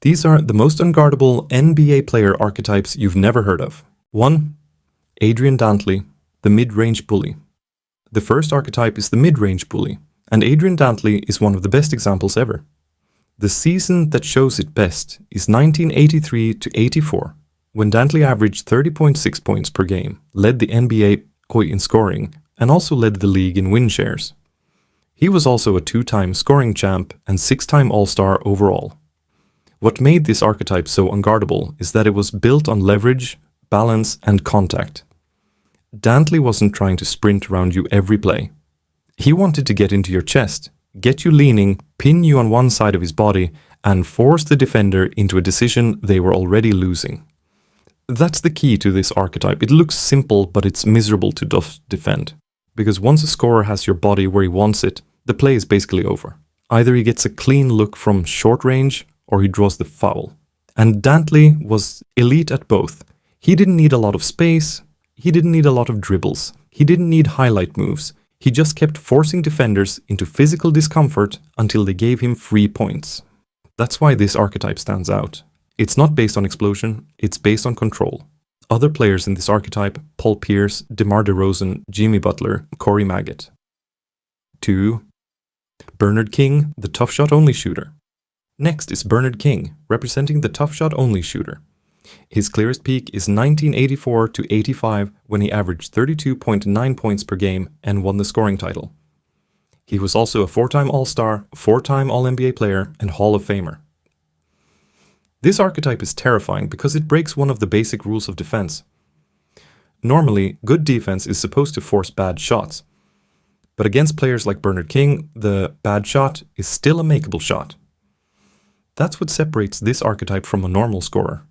These are the most unguardable NBA player archetypes you've never heard of. 1. Adrian Dantley, the mid-range bully. The first archetype is the mid-range bully, and Adrian Dantley is one of the best examples ever. The season that shows it best is 1983 to 84, when Dantley averaged 30.6 points per game, led the NBA in scoring, and also led the league in win shares. He was also a 2-time scoring champ and 6-time All-Star overall. What made this archetype so unguardable is that it was built on leverage, balance, and contact. Dantley wasn't trying to sprint around you every play. He wanted to get into your chest, get you leaning, pin you on one side of his body, and force the defender into a decision they were already losing. That's the key to this archetype. It looks simple, but it's miserable to defend. Because once a scorer has your body where he wants it, the play is basically over. Either he gets a clean look from short range, or he draws the foul. And Dantley was elite at both. He didn't need a lot of space, he didn't need a lot of dribbles, he didn't need highlight moves. He just kept forcing defenders into physical discomfort until they gave him free points. That's why this archetype stands out. It's not based on explosion, it's based on control. Other players in this archetype: Paul Pierce, DeMar DeRozan, Jimmy Butler, Corey Maggott. 2. Bernard King, the tough shot only shooter. Next is Bernard King, representing the tough shot only shooter. His clearest peak is 1984 to 85, when he averaged 32.9 points per game and won the scoring title. He was also a 4-time All-Star, 4-time All-NBA player, and Hall of Famer. This archetype is terrifying because it breaks one of the basic rules of defense. Normally, good defense is supposed to force bad shots. But against players like Bernard King, the bad shot is still a makeable shot. That's what separates this archetype from a normal scorer.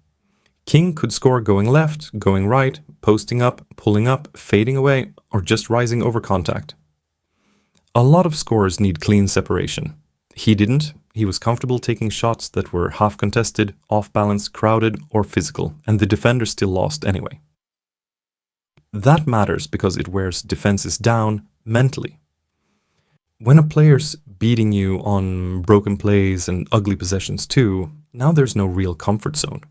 King could score going left, going right, posting up, pulling up, fading away, or just rising over contact. A lot of scorers need clean separation. He didn't. He was comfortable taking shots that were half contested, off balance, crowded, or physical, and the defender still lost anyway. That matters because it wears defenses down mentally. When a player's beating you on broken plays and ugly possessions too, now there's no real comfort zone.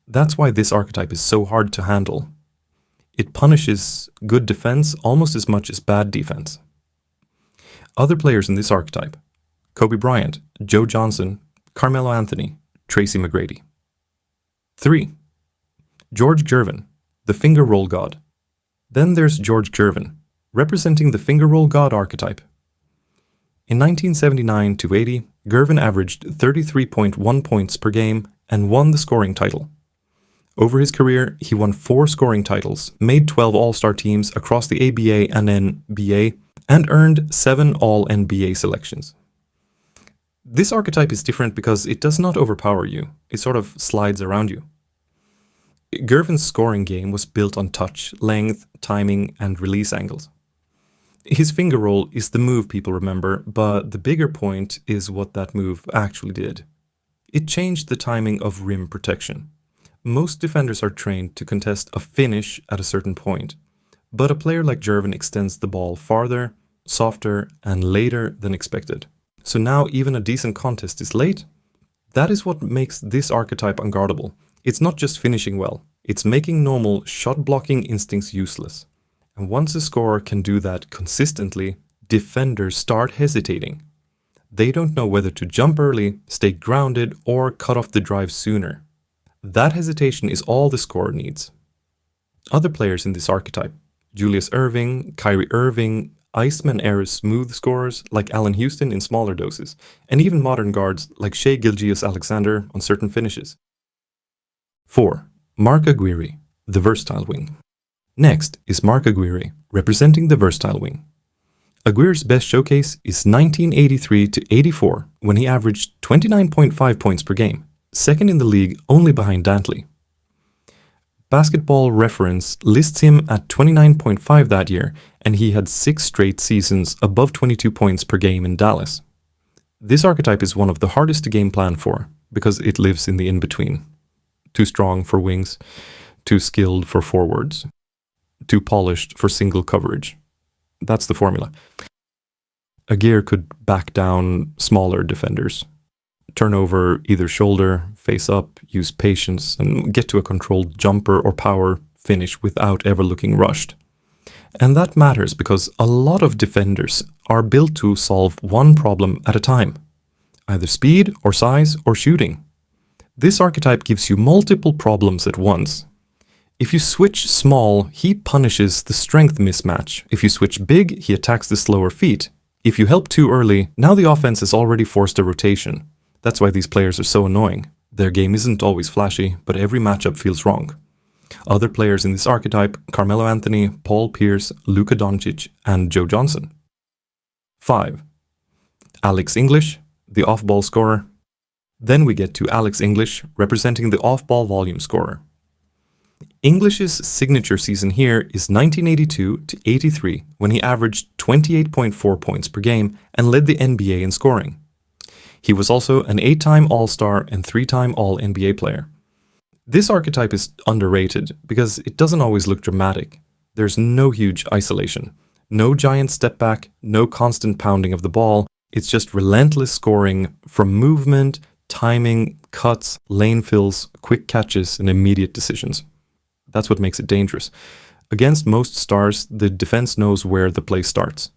That's why this archetype is so hard to handle. It punishes good defense almost as much as bad defense. Other players in this archetype: Kobe Bryant, Joe Johnson, Carmelo Anthony, Tracy McGrady. 3. George Gervin, the finger roll god. Then there's George Gervin, representing the finger roll god archetype. In 1979 to 80, Gervin averaged 33.1 points per game and won the scoring title. Over his career, he won 4 scoring titles, made 12 All-Star teams across the ABA and NBA, and earned 7 All-NBA selections. This archetype is different because it does not overpower you, it sort of slides around you. Gervin's scoring game was built on touch, length, timing, and release angles. His finger roll is the move people remember, but the bigger point is what that move actually did. It changed the timing of rim protection. Most defenders are trained to contest a finish at a certain point, but a player like Gervin extends the ball farther, softer, and later than expected. So now even a decent contest is late. That is what makes this archetype unguardable. It's not just finishing well, it's making normal shot-blocking instincts useless. And once a scorer can do that consistently, defenders start hesitating. They don't know whether to jump early, stay grounded, or cut off the drive sooner. That hesitation is all the scorer needs. Other players in this archetype: Julius Erving, Kyrie Irving, Iceman-era smooth scorers like Allen Houston in smaller doses, and even modern guards like Shai Gilgeous-Alexander on certain finishes. 4. Mark Aguirre, the versatile wing. Next is Mark Aguirre, representing the versatile wing. Aguirre's best showcase is 1983 to 84, when he averaged 29.5 points per game, second in the league only behind Dantley. Basketball Reference lists him at 29.5 that year, and he had 6 straight seasons above 22 points per game in Dallas. This archetype is one of the hardest to game plan for, because it lives in the in-between. Too strong for wings, too skilled for forwards, too polished for single coverage. That's the formula. Aguirre could back down smaller defenders, turn over either shoulder, face up, use patience, and get to a controlled jumper or power finish without ever looking rushed. And that matters because a lot of defenders are built to solve one problem at a time, either speed or size or shooting. This archetype gives you multiple problems at once. If you switch small, he punishes the strength mismatch. If you switch big, he attacks the slower feet. If you help too early, now the offense has already forced a rotation. That's why these players are so annoying. Their game isn't always flashy, but every matchup feels wrong. Other players in this archetype: Carmelo Anthony, Paul Pierce, Luka Doncic, and Joe Johnson. 5. Alex English, the off-ball scorer. Then we get to Alex English, representing the off-ball volume scorer. English's signature season here is 1982 to 83, when he averaged 28.4 points per game and led the NBA in scoring. He was also an 8-time All-Star and 3-time All-NBA player. This archetype is underrated because it doesn't always look dramatic. There's no huge isolation, no giant step back, no constant pounding of the ball. It's just relentless scoring from movement, timing, cuts, lane fills, quick catches, and immediate decisions. That's what makes it dangerous. Against most stars, the defense knows where the play starts.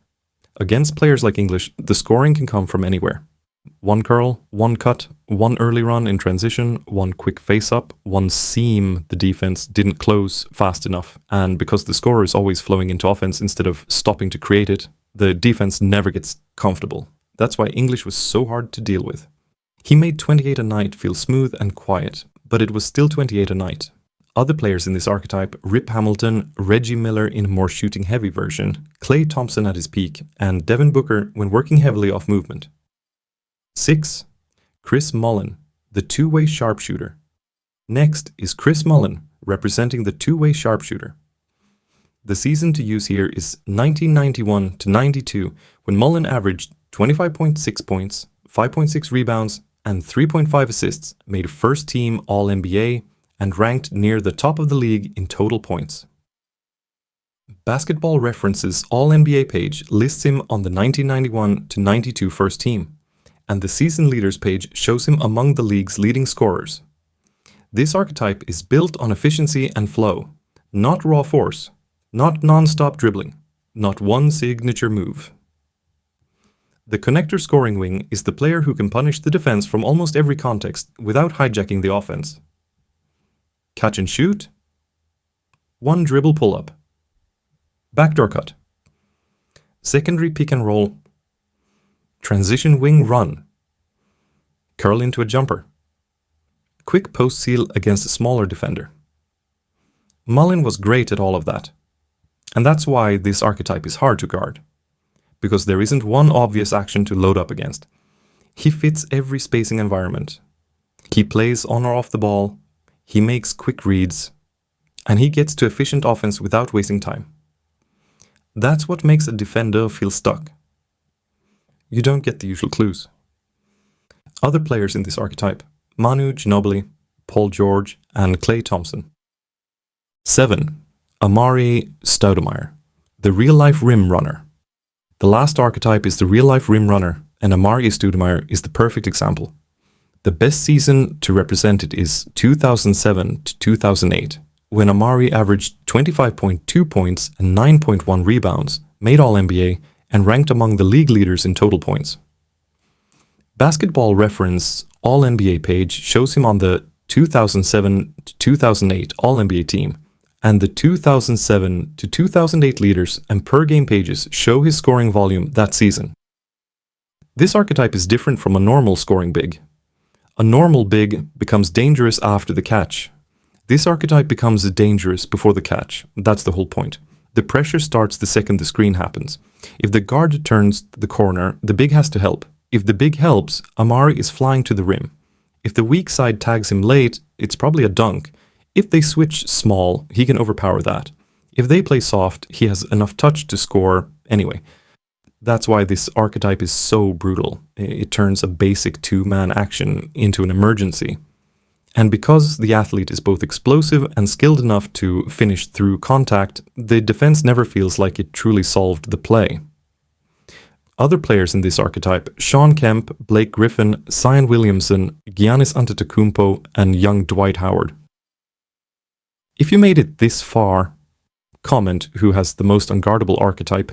Against players like English, the scoring can come from anywhere. One curl, one cut, one early run in transition, one quick face-up, one seam the defense didn't close fast enough. And because the scorer is always flowing into offense instead of stopping to create it, the defense never gets comfortable. That's why English was so hard to deal with. He made 28 a night feel smooth and quiet, but it was still 28 a night. Other players in this archetype: Rip Hamilton, Reggie Miller in a more shooting-heavy version, Klay Thompson at his peak, and Devin Booker when working heavily off movement. 6. Chris Mullin, the two-way sharpshooter. Next is Chris Mullin, representing the two-way sharpshooter. The season to use here is 1991 to 92, when Mullin averaged 25.6 points, 5.6 rebounds, and 3.5 assists, made first-team All-NBA, and ranked near the top of the league in total points. Basketball Reference's All-NBA page lists him on the 1991 to 92 first team, and the season leaders page shows him among the league's leading scorers. This archetype is built on efficiency and flow, not raw force, not non-stop dribbling, not one signature move. The connector scoring wing is the player who can punish the defense from almost every context without hijacking the offense. Catch and shoot, one dribble pull-up, backdoor cut, secondary pick and roll, transition wing run, curl into a jumper, quick post seal against a smaller defender. Mullin was great at all of that, and that's why this archetype is hard to guard, because there isn't one obvious action to load up against. He fits every spacing environment. He plays on or off the ball, he makes quick reads, and he gets to efficient offense without wasting time. That's what makes a defender feel stuck. You don't get the usual clues. Other players in this archetype: Manu Ginobili, Paul George, and Klay Thompson. 7. Amari Stoudemire, the real-life rim runner. The last archetype is the real-life rim runner, and Amari Stoudemire is the perfect example. The best season to represent it is 2007 to 2008, when Amari averaged 25.2 points and 9.1 rebounds, made All-NBA, and ranked among the league leaders in total points. Basketball Reference All-NBA page shows him on the 2007 to 2008 All-NBA team, and the 2007 to 2008 leaders and per-game pages show his scoring volume that season. This archetype is different from a normal scoring big. A normal big becomes dangerous after the catch. This archetype becomes dangerous before the catch. That's the whole point. The pressure starts the second the screen happens. If the guard turns the corner, the big has to help. If the big helps, Amari is flying to the rim. If the weak side tags him late, it's probably a dunk. If they switch small, he can overpower that. If they play soft, he has enough touch to score anyway. That's why this archetype is so brutal. It turns a basic two-man action into an emergency. And because the athlete is both explosive and skilled enough to finish through contact, the defense never feels like it truly solved the play. Other players in this archetype: Sean Kemp, Blake Griffin, Zion Williamson, Giannis Antetokounmpo, and young Dwight Howard. If you made it this far, comment who has the most unguardable archetype,